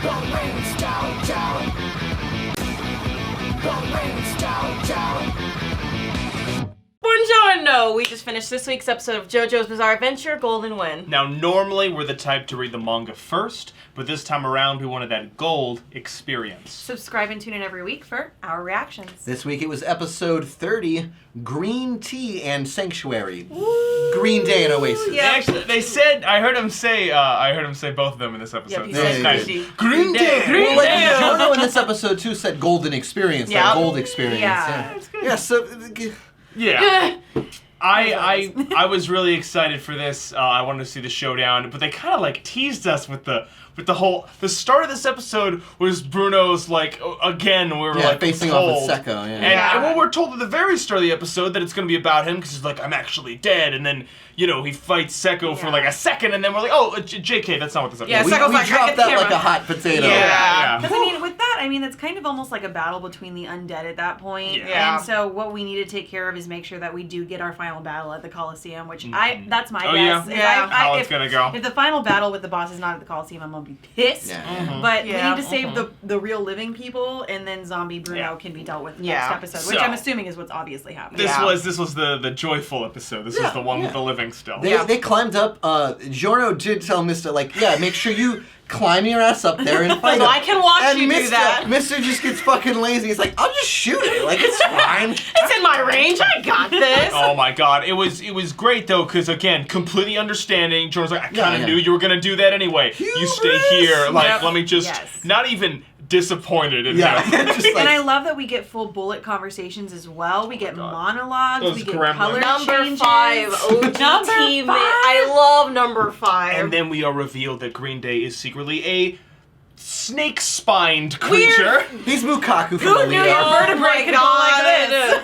Buongiorno! We just finished this week's episode of Jojo's Bizarre Adventure, Golden Win. Now, normally we're the type to read the manga first, but this time around we wanted that gold experience. Subscribe and tune in every week for our reactions. This week it was episode 30, Green Tea and Sanctuary. Woo. Green Day and Oasis. Yeah. They said, I heard him say both of them in this episode. Yep, So it's nice. Green Day. Well, like Jojo in this episode too said golden experience, that gold experience. Yeah. That's good. Yeah, so... Yeah. I was really excited for this. I wanted to see the showdown, but they kind of like teased us with the start of this episode was Bruno's like again we were like facing told, off with Sekko, and well, we're told at the very start of the episode that it's going to be about him because he's like, I'm actually dead, and then he fights Sekko for like a second, and then we're like, oh, JK, that's not what this episode is. We dropped that like a hot potato. Yeah. Because with that, it's kind of almost like a battle between the undead at that point. Yeah. And so what we need to take care of is make sure that we do get our final battle at the Coliseum, which that's my guess. How it's gonna go. If the final battle with the boss is not at the Coliseum, I'm gonna be pissed. Yeah. But we need to save the real living people, and then zombie Bruno can be dealt with next episode, which I'm assuming is what's obviously happening. This was the joyful episode. This is the one with the living still. They climbed up. Giorno did tell Mr. make sure you climb your ass up there and fight so him. I can watch you do that. Mr. just gets fucking lazy. He's like, I'll just shoot it. Like, it's fine. It's in my range. I got this. Oh my god, it was great though, because again, completely understanding. Giorno's like, I kind of knew you were gonna do that anyway. You stay here. Like, let me just not even disappointed in him. And I love that we get full bullet conversations as well. We get monologues. We get color changes. Number 5, OG team. I love number 5. And then we are revealed that Green Day is secretly a snake-spined creature. He's Mukaku from Who knew your vertebrae could go like this?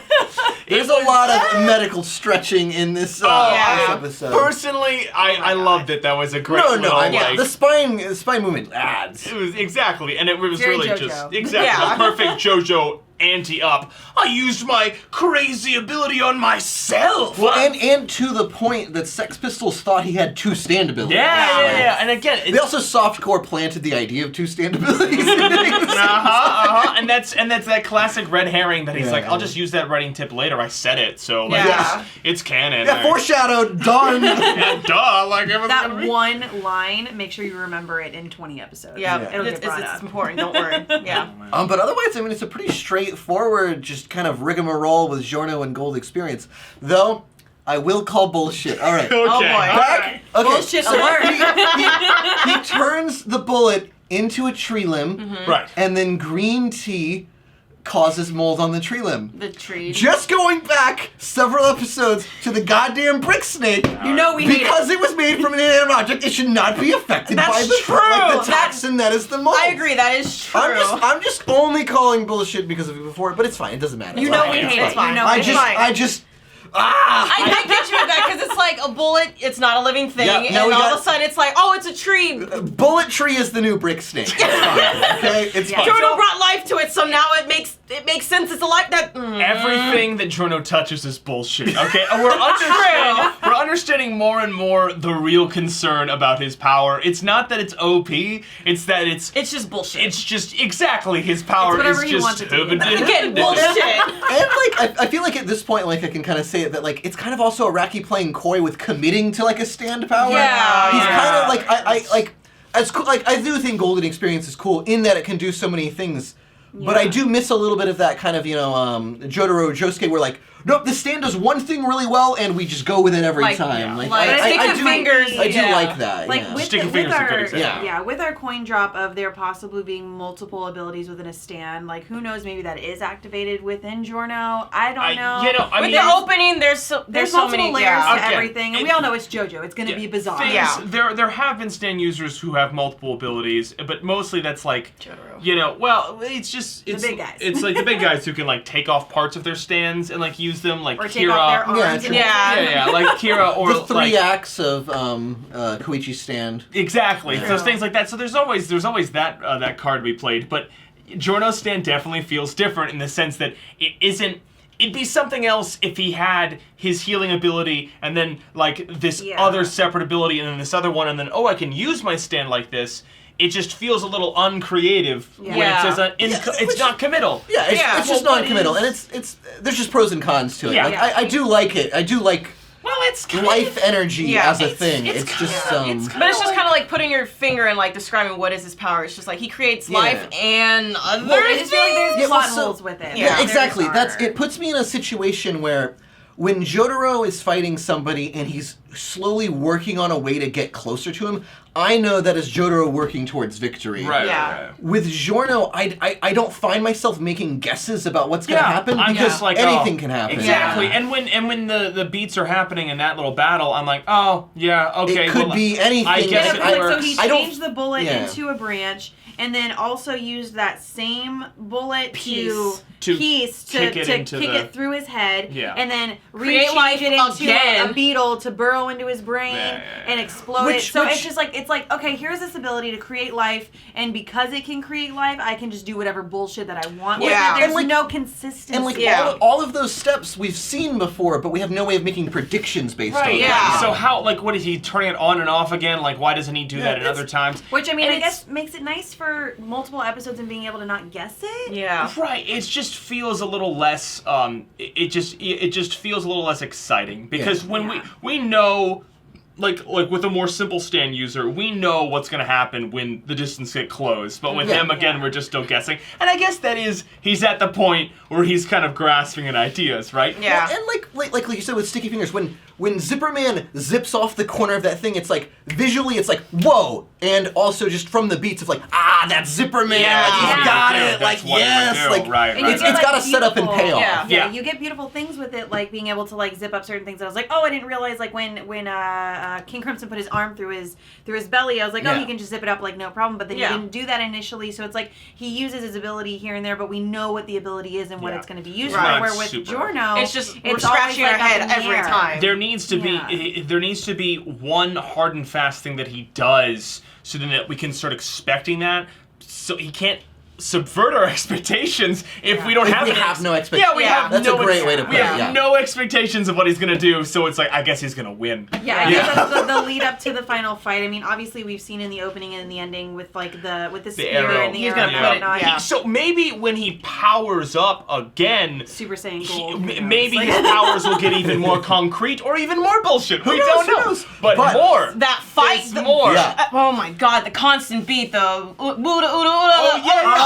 There's a lot of medical stretching in this episode. Personally, I loved it. That was a great the spine movement adds. It was exactly, and it was Very really Jojo. just the perfect Jojo anti-up. I used my crazy ability on myself. Well, and to the point that Sex Pistols thought he had 2 stand abilities. Yeah. And again, they also softcore planted the idea of 2 stand abilities. And that's that classic red herring that he's like, I'll just use that writing tip later. I said it, so it's canon. Yeah, foreshadowed. Done. Duh. Like that one line. Make sure you remember it in 20 episodes. Yeah, it's important. Don't worry. Yeah. But otherwise, it's a pretty straightforward, just kind of rigmarole with Giorno and Gold experience. Though, I will call bullshit. All right. Okay. Oh boy. Okay. Bullshit alert. He turns the bullet into a tree limb. Right. And then green tea causes mold on the tree limb. The tree. Just going back several episodes to the goddamn brick snake. Because it was made from an inanimate object, it should not be affected by the toxin that is the mold. I agree. That is true. I'm just only calling bullshit because of it before, but it's fine. It doesn't matter. We hate it. fine. I just. I get you with that because it's like a bullet, it's not a living thing, and all of a sudden it's like, oh, it's a tree. Bullet tree is the new brick snake. It's fine, okay? It's fine. Giorno brought life to it, so now it makes sense. It's a life that... Everything that Giorno touches is bullshit, okay? We're understanding more and more the real concern about his power. It's not that it's OP, it's that it's just bullshit. It's just, exactly, his power is just... Again, bullshit. And, I feel like at this point, I can kind of say it, that, it's kind of also Araki playing coy with committing to, a stand power. Yeah. He's kind of, I do think Golden Experience is cool in that it can do so many things. Yeah. But I do miss a little bit of that kind of, Jotaro Josuke where nope, this stand does one thing really well and we just go with it every time. I do like that. With our coin drop of there possibly being multiple abilities within a stand, who knows, maybe that is activated within Giorno. I don't know. With the opening, there's so multiple many layers to everything, and we all know it's JoJo. It's going to be bizarre. There have been stand users who have multiple abilities, but mostly that's Jotaro. it's just the big guys. It's the big guys who can take off parts of their stands and use them, like or Kira. Take off their arms like Kira, or the 3 acts of Koichi's stand. Exactly. Yeah. So things like that. So there's always that card we played, but Giorno's stand definitely feels different in the sense that it isn't. It'd be something else if he had his healing ability and then this other separate ability and then this other one and then I can use my stand like this. it just feels a little uncreative when it says it's not committal. Yeah, it's just non-committal, and it's there's just pros and cons to it. Like, I do like it. I do like. Well, it's life energy as a thing. It's just but it's just kind of like putting your finger and like describing what is his power. It's just like he creates life and other things. I just feel like there's plot holes with it. Yeah, exactly. It puts me in a situation where when Jotaro is fighting somebody and he's slowly working on a way to get closer to him, I know that is Jotaro working towards victory. Right. With Giorno, I don't find myself making guesses about what's going to happen because anything can happen. Exactly. And when the beats are happening in that little battle, I'm like, oh yeah, okay. It could be anything. I guess so he changed the bullet into a branch, and then also used that same bullet to kick it through his head, and then rechange it into a beetle to burrow into his brain and explode it. So it's just like it's like, okay, here's this ability to create life, and because it can create life, I can just do whatever bullshit that I want with it. There's no consistency. And all of those steps we've seen before, but we have no way of making predictions based on it. So how, like, what is he turning it on and off again? Like, why doesn't he do that at other times? Which, I mean, I guess makes it nice for multiple episodes and being able to not guess it. Yeah. Right. It just feels a little less, it just feels a little less exciting. Because when we know... Like with a more simple stand user, we know what's going to happen when the distance get closed. But with him, again, we're just still guessing. And I guess he's at the point where he's kind of grasping at ideas, right? Yeah. Well, and like you said with Sticky Fingers, when Zipperman zips off the corner of that thing, it's like, visually, it's like, whoa! And also just from the beats of like, that's Zipperman! Like, he's got it! Like, yes! Like, it's got a setup and payoff. Yeah, you get beautiful things with it, like being able to like zip up certain things. I was like, oh, I didn't realize like when King Crimson put his arm through his belly, I was like, oh, he can just zip it up like no problem. But then he didn't do that initially, so it's like he uses his ability here and there, but we know what the ability is and what it's going to be used for. Where with Giorno, it's just we're scratching our head every time. There needs to be one hard and fast thing that he does, so then that we can start expecting that. So he can't subvert our expectations if we don't have we have no expectations. Yeah, we have that's no a great way to put it. We have no expectations of what he's gonna do, so it's like I guess he's gonna win. I guess that's the lead up to the final fight. I mean, obviously we've seen in the opening and in the ending with like the spear and the he's arrow. Gonna put it on. So maybe when he powers up again, Super Saiyan Gold, maybe his powers will get even more concrete or even more bullshit. We don't know. But more. That fight, more. Oh my god, the constant beat, the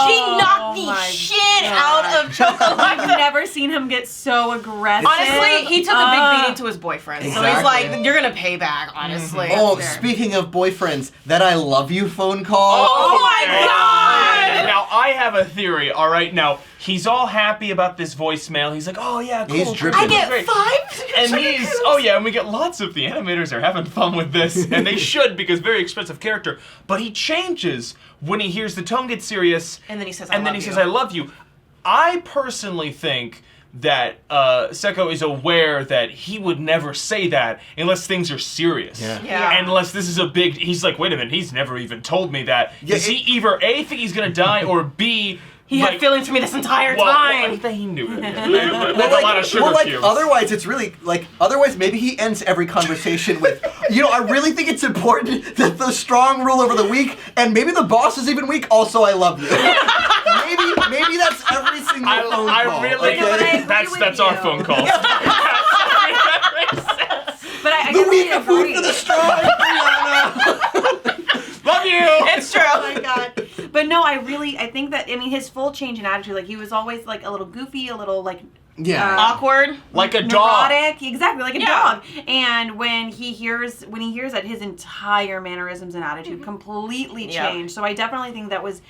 he knocked the shit out of Choco. I've never seen him get so aggressive. Honestly, he took a big beating to his boyfriend. Exactly. So he's like, you're gonna pay back, honestly. Oh, speaking of boyfriends, that I love you phone call. Oh my god! Now, I have a theory, alright? Now, he's all happy about this voicemail. He's like, oh yeah, cool. He's dripping. I get 5? And and we get lots of the animators are having fun with this, and they should because very expensive character. But he changes when he hears the tone get serious, and then he says, I love you. I personally think that Seko is aware that he would never say that unless things are serious. Yeah. Unless this is a big... He's like, wait a minute, he's never even told me that. Does he either A, think he's gonna die, or B... He had feelings for me this entire time. Well, he knew it. A lot of sugar cubes. Otherwise, it's really, otherwise maybe he ends every conversation with, I really think it's important that the strong rule over the weak, and maybe the boss is even weak, also I love you. maybe that's every single phone call. That's our phone call. But I the weak are food for the strong. Love you! It's true. Oh my god. But no, I think that, his full change in attitude, like, he was always, like, a little goofy, a little, like... awkward. Like a neurotic, dog. Exactly, like a dog. And when he hears that, his entire mannerisms and attitude completely changed. So I definitely think that was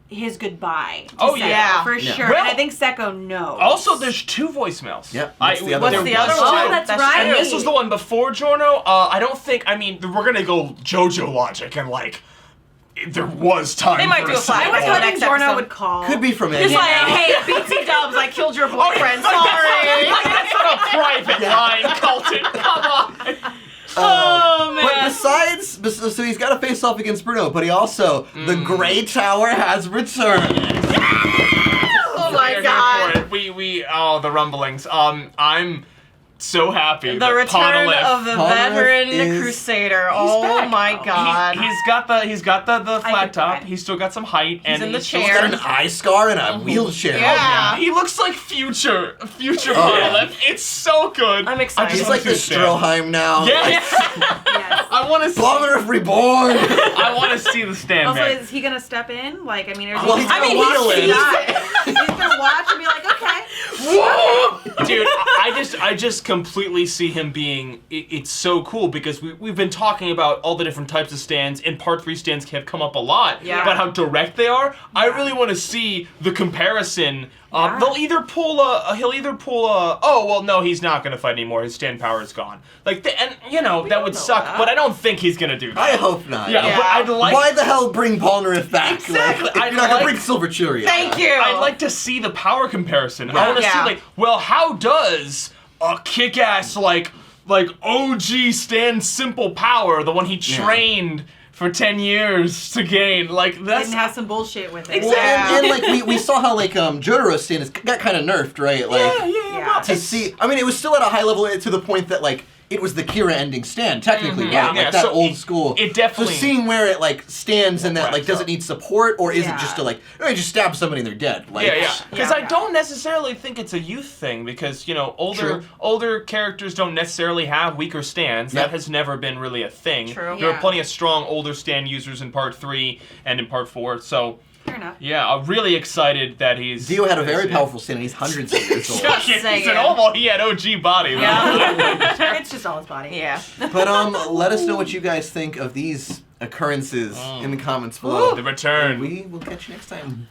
his goodbye to Seko, for sure. Well, and I think Seko knows. Also, there's 2 voicemails. Yep. What's the other one? Oh, that's right. And this was the one before Giorno. I don't think, we're gonna go Jojo logic and like, there was time they might for do a fight. I was hoping Giorno would call. Could be from He's like, hey, BT Dubs, I killed your boyfriend. Sorry. That's not a private line, Colton. Come on. Oh, man. But besides, so he's got to face off against Bruno, but he also, the Grey Tower has returned. Oh my god. The rumblings. so happy. The return of the veteran crusader. Oh my god. He's got the flat top. He's still got some height. He's in the chair. He's got an eye scar and a wheelchair. Yeah. He looks like future Monolith. It's so good. I'm excited. He's like the Stroheim now. Yes. I want to see Monolith reborn. I want to see the stand. Also, is he gonna step in? Like, I mean, he's gonna watch and be like, okay. Whoa! Dude, I just completely see him being. It's so cool because we've been talking about all the different types of stands, and Part 3 stands have come up a lot about how direct they are. I really want to see the comparison. He'll either pull oh, well, no, he's not going to fight anymore. His stand power is gone. That would suck, but I don't think he's going to do that. I hope not. Yeah. But I'd like... Why the hell bring Polnareff back? Exactly. If you're not going to bring Silver Chariot. Thank you. I'd like to see the power comparison. I want to see, how does a kick-ass, OG stand simple power, the one he trained... for 10 years to gain, that's... Didn't have some bullshit with it. Exactly. And we saw how, Jotaro's stand got kind of nerfed, right? To see... I mean, it was still at a high level to the point that, it was the Kira ending stand, technically, right? Like that old school. It definitely... So seeing where it, stands and that, does it need support, or is it just to, you just stab somebody and they're dead? Because I don't necessarily think it's a youth thing, because, older characters don't necessarily have weaker stands. That has never been really a thing. True. There are plenty of strong older stand users in Part 3 and in Part 4, so... Fair enough. Yeah, I'm really excited that he's... Dio had a very powerful stand, and he's hundreds of years old. He's an old, he had OG body. Yeah. It's just all his body. Yeah. But let us know what you guys think of these occurrences in the comments below. The return. And we will catch you next time.